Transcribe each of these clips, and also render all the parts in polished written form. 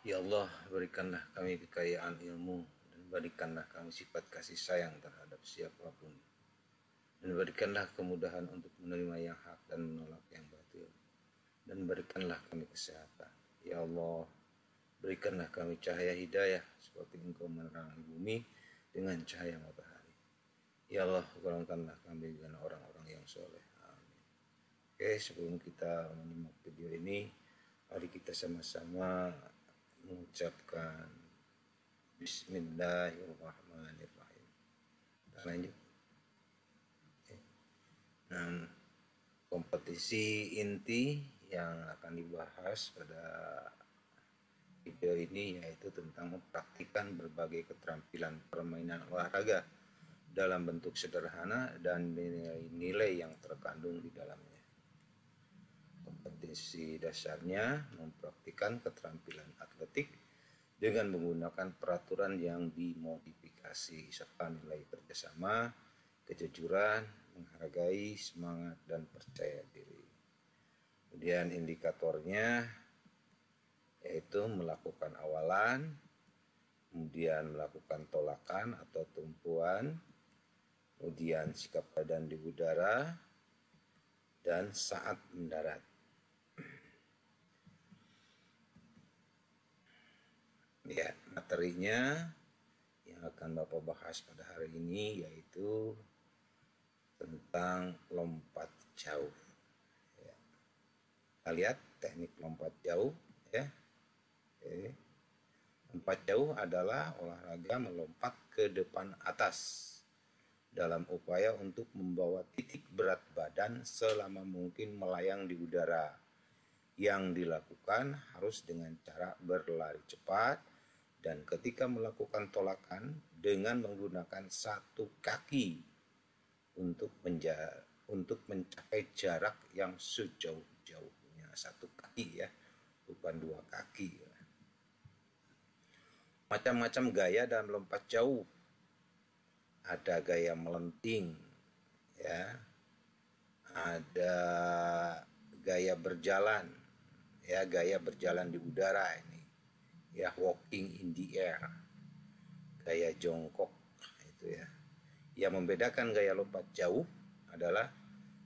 Ya Allah, berikanlah kami kekayaan ilmu dan berikanlah kami sifat kasih sayang terhadap siapapun. Dan berikanlah kemudahan untuk menerima yang hak dan menolak yang batil. Dan berikanlah kami kesehatan. Ya Allah, berikanlah kami cahaya hidayah seperti Engkau menerangi bumi dengan cahaya matahari. Ya Allah, golongkanlah kami dengan orang-orang yang soleh. Amin. Oke, sebelum kita menyimak video ini, mari kita sama-sama mengucapkan Bismillahirrahmanirrahim. Kita lanjut. Nah, kompetisi inti yang akan dibahas pada video ini yaitu tentang mempraktikkan berbagai keterampilan permainan olahraga dalam bentuk sederhana dan nilai-nilai yang terkandung di dalamnya. Kompetisi dasarnya mempraktikkan keterampilan atletik dengan menggunakan peraturan yang dimodifikasi serta nilai kerjasama, kejujuran, menghargai, semangat, dan percaya diri. Kemudian indikatornya yaitu melakukan awalan, kemudian melakukan tolakan atau tumpuan, kemudian sikap badan di udara, dan saat mendarat. Ya, materinya yang akan Bapak bahas pada hari ini yaitu tentang lompat jauh. Ya. Kita lihat teknik lompat jauh. Ya. Oke. Lompat jauh adalah olahraga melompat ke depan atas dalam upaya untuk membawa titik berat badan selama mungkin melayang di udara. Yang dilakukan harus dengan cara berlari cepat dan ketika melakukan tolakan dengan menggunakan satu kaki untuk mencapai jarak yang sejauh-jauhnya. Satu kaki ya, bukan dua kaki. Macam-macam gaya dalam lompat jauh. Ada gaya melenting, ya. Ada gaya berjalan, ya, gaya berjalan di udara ini. Ya, walking in the air. Gaya jongkok itu ya. Yang membedakan gaya lompat jauh adalah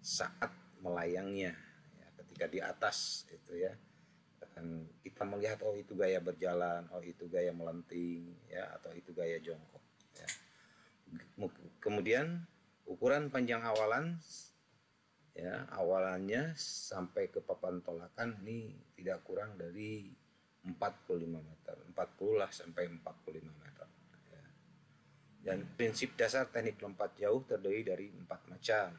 saat melayangnya, ya, ketika di atas itu ya. Dan kita melihat oh itu gaya berjalan, oh itu gaya melenting, ya, atau itu gaya jongkok. Ya. Kemudian ukuran panjang awalan, ya, awalannya sampai ke papan tolakan ini tidak kurang dari 45 meter, 40 lah sampai 45 meter. Ya. Dan prinsip dasar teknik lompat jauh terdiri dari 4 macam,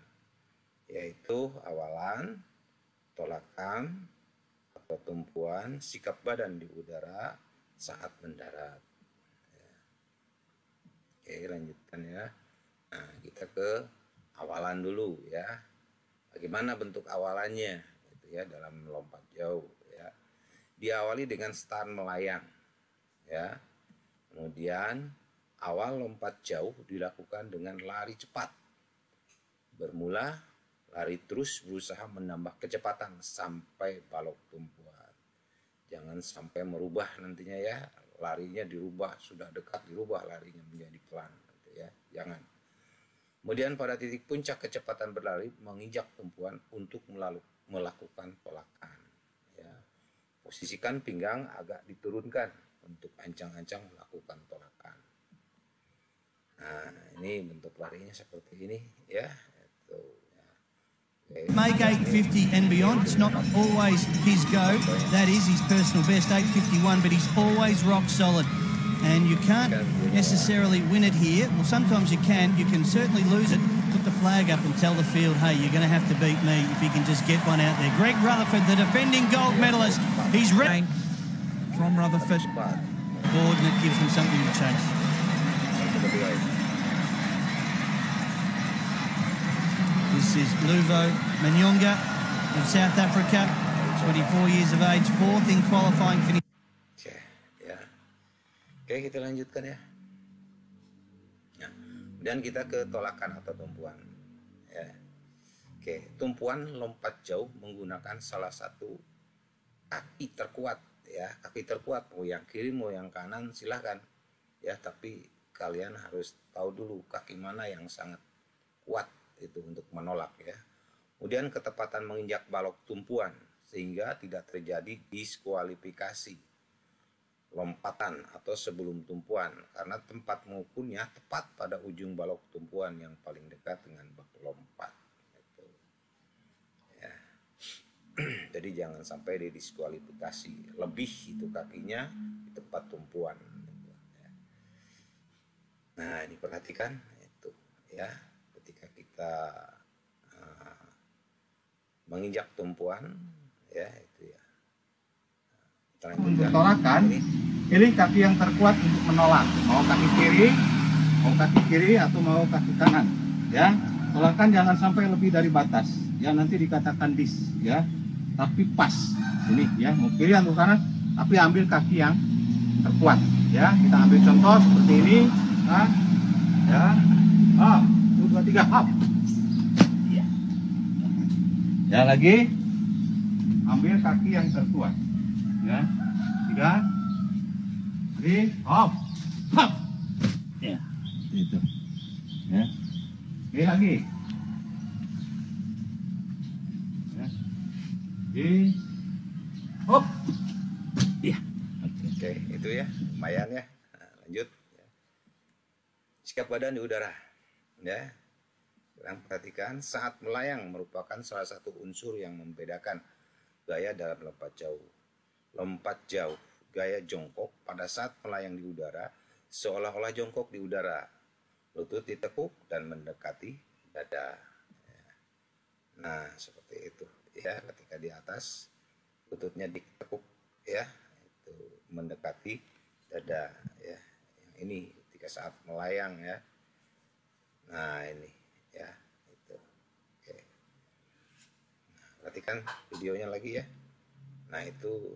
yaitu awalan, tolakan, atau tumpuan, sikap badan di udara, saat mendarat. Ya. Oke, lanjutkan ya. Nah, kita ke awalan dulu ya. Bagaimana bentuk awalannya gitu ya dalam lompat jauh ya. Diawali dengan start melayang ya. Kemudian awal lompat jauh dilakukan dengan lari cepat. Bermula lari terus berusaha menambah kecepatan sampai balok tumpuan. Jangan sampai merubah nantinya ya, larinya dirubah, sudah dekat dirubah larinya menjadi pelan gitu ya. Jangan. Kemudian pada titik puncak kecepatan berlari menginjak tumpuan untuk melakukan tolakan. Ya. Posisikan pinggang agak diturunkan untuk ancang-ancang melakukan tolakan. Nah, ini bentuk larinya seperti ini ya. Itu. Ya. Okay. Make 850 and beyond. It's not always his go. That is his personal best, 851, but he's always rock solid. And you can't necessarily win it here. Well, sometimes you can. You can certainly lose it. Put the flag up and tell the field, hey, you're going to have to beat me if you can just get one out there. Greg Rutherford, the defending gold medalist. He's ready from Rutherford. Board, and it gives them something to chase. This is Luvo Manyonga of South Africa, 24 years of age, fourth in qualifying finish. Oke, kita lanjutkan ya. Nah, kemudian kita ke tolakan atau tumpuan. Ya. Oke, tumpuan lompat jauh menggunakan salah satu kaki terkuat ya, kaki terkuat, mau yang kiri mau yang kanan silahkan ya, tapi kalian harus tahu dulu kaki mana yang sangat kuat itu untuk menolak ya. Kemudian ketepatan menginjak balok tumpuan sehingga tidak terjadi diskualifikasi lompatan atau sebelum tumpuan, karena tempat mengukurnya tepat pada ujung balok tumpuan yang paling dekat dengan bak lompat gitu. Ya. Jadi jangan sampai didiskualifikasi lebih itu kakinya di tempat tumpuan gitu, ya. Nah ini perhatikan itu ya, ketika kita menginjak tumpuan ya itu ya. Untuk tolakan, pilih kaki yang terkuat untuk menolak. Mau kaki kiri atau mau kaki kanan. Ya, tolakan jangan sampai lebih dari batas. Ya, nanti dikatakan dis. Ya, tapi pas. Ini ya, mau kiri atau kanan, tapi ambil kaki yang terkuat. Ya, kita ambil contoh seperti ini. Nah, ya, 1, 2, 3, up. Ya. Ya lagi, ambil kaki yang terkuat. Ya, 3, 3, up, ya, itu, ya, oke lagi, ya, hop, ya, oke itu ya, lumayan ya. Nah, lanjut, sikap badan di udara, ya, perhatikan saat melayang merupakan salah satu unsur yang membedakan gaya dalam lompat jauh. Lompat jauh, gaya jongkok pada saat melayang di udara, seolah-olah jongkok di udara, lutut ditekuk dan mendekati dada. Nah, seperti itu ya, ketika di atas lututnya ditekuk ya, itu mendekati dada ya. Yang ini ketika saat melayang ya. Nah, ini ya, itu. Oke. Nah, perhatikan videonya lagi ya. Nah, itu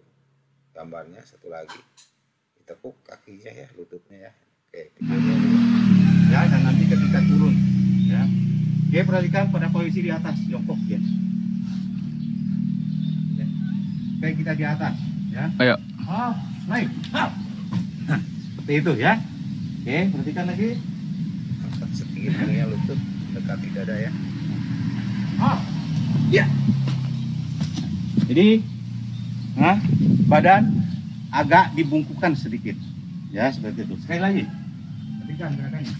gambarnya satu lagi, ditekuk kakinya ya, lututnya ya. Oke, videonya ya, dan nanti ketika turun ya, dia perhatikan pada posisi di atas jongkok ya. Kayak kita di atas ya. Ayo. Naik. Nah, seperti itu ya. Oke, perhatikan lagi. angkat setinggi mungkin lutut, dekati dada ya. Ya. Jadi badan agak dibungkukkan sedikit ya, seperti itu. Sekali lagi, perhatikan gerakannya.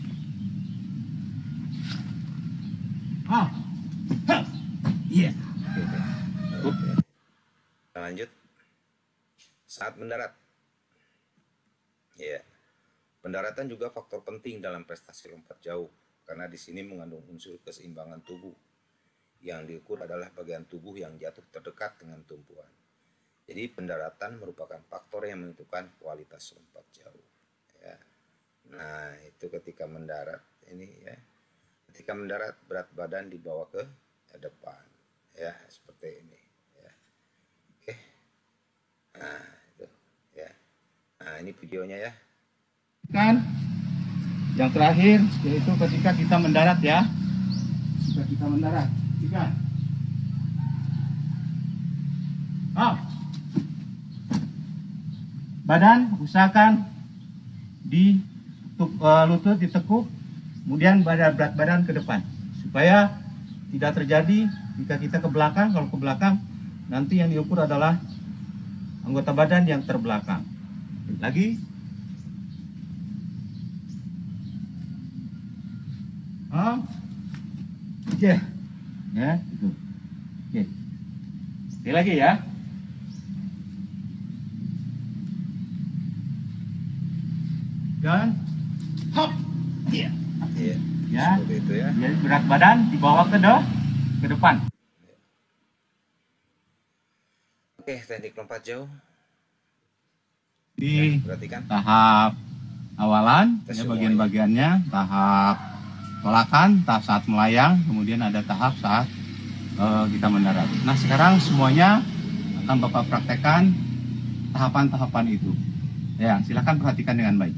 Iya. Oke. Kita lanjut. Saat mendarat ya, pendaratan juga faktor penting dalam prestasi lompat jauh, karena di sini mengandung unsur keseimbangan tubuh. Yang diukur adalah bagian tubuh yang jatuh terdekat dengan tumpuan. Jadi pendaratan merupakan faktor yang menentukan kualitas lompat jauh. Ya. Nah itu ketika mendarat ini ya, ketika mendarat berat badan dibawa ke depan, ya seperti ini. Ya. Oke. Nah itu ya. Nah ini videonya ya. Kan yang terakhir yaitu ketika kita mendarat ya. Ketika kita mendarat, ikan. Badan usahakan di lutut ditekuk, kemudian berat badan ke depan supaya tidak terjadi jika kita ke belakang. Kalau ke belakang nanti yang diukur adalah anggota badan yang terbelakang. Lagi. Oke. Ya, itu. Oke. Sekali lagi ya. Dan hop. Iya. Iya. Ya. Seperti itu ya. Jadi berat badan dibawa ke depan. Oke, teknik lompat jauh. Di Perhatikan. tahap awalan Tes ya, semua bagian-bagiannya, tahap tolakan, tahap saat melayang, kemudian ada tahap saat kita mendarat. Nah sekarang semuanya akan Bapak praktekkan tahapan-tahapan itu. Ya, silakan perhatikan dengan baik.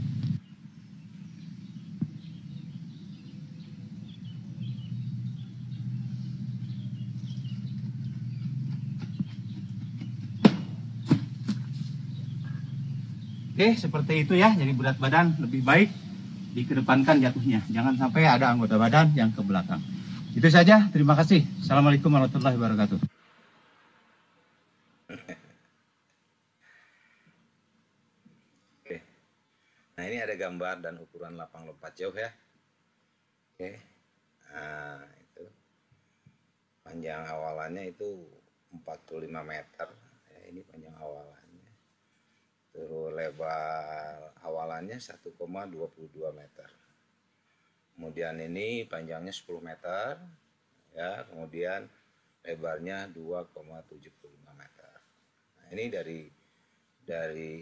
Oke, seperti itu ya. Jadi berat badan lebih baik dikedepankan jatuhnya. Jangan sampai ada anggota badan yang ke belakang. Itu saja. Terima kasih. Assalamualaikum warahmatullahi wabarakatuh. Oke. Nah, ini ada gambar dan ukuran lapang lompat jauh ya. Oke. Nah, itu panjang awalannya itu 45 meter. Ya, ini panjang awalannya. Terus lebar awalannya 1,22 meter. Kemudian ini panjangnya 10 meter. Ya, kemudian lebarnya 2,75 meter. Nah, ini dari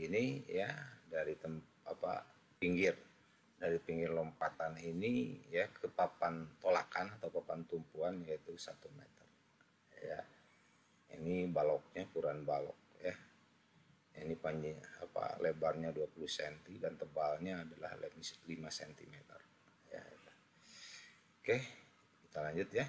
ini ya, dari pinggir lompatan ini ya ke papan tolakan atau papan tumpuan yaitu 1 meter. Ya. Ini baloknya ukuran balok ya. Ini panjang lebarnya 20 cm dan tebalnya adalah 5 cm. Ya. Oke, kita lanjut ya.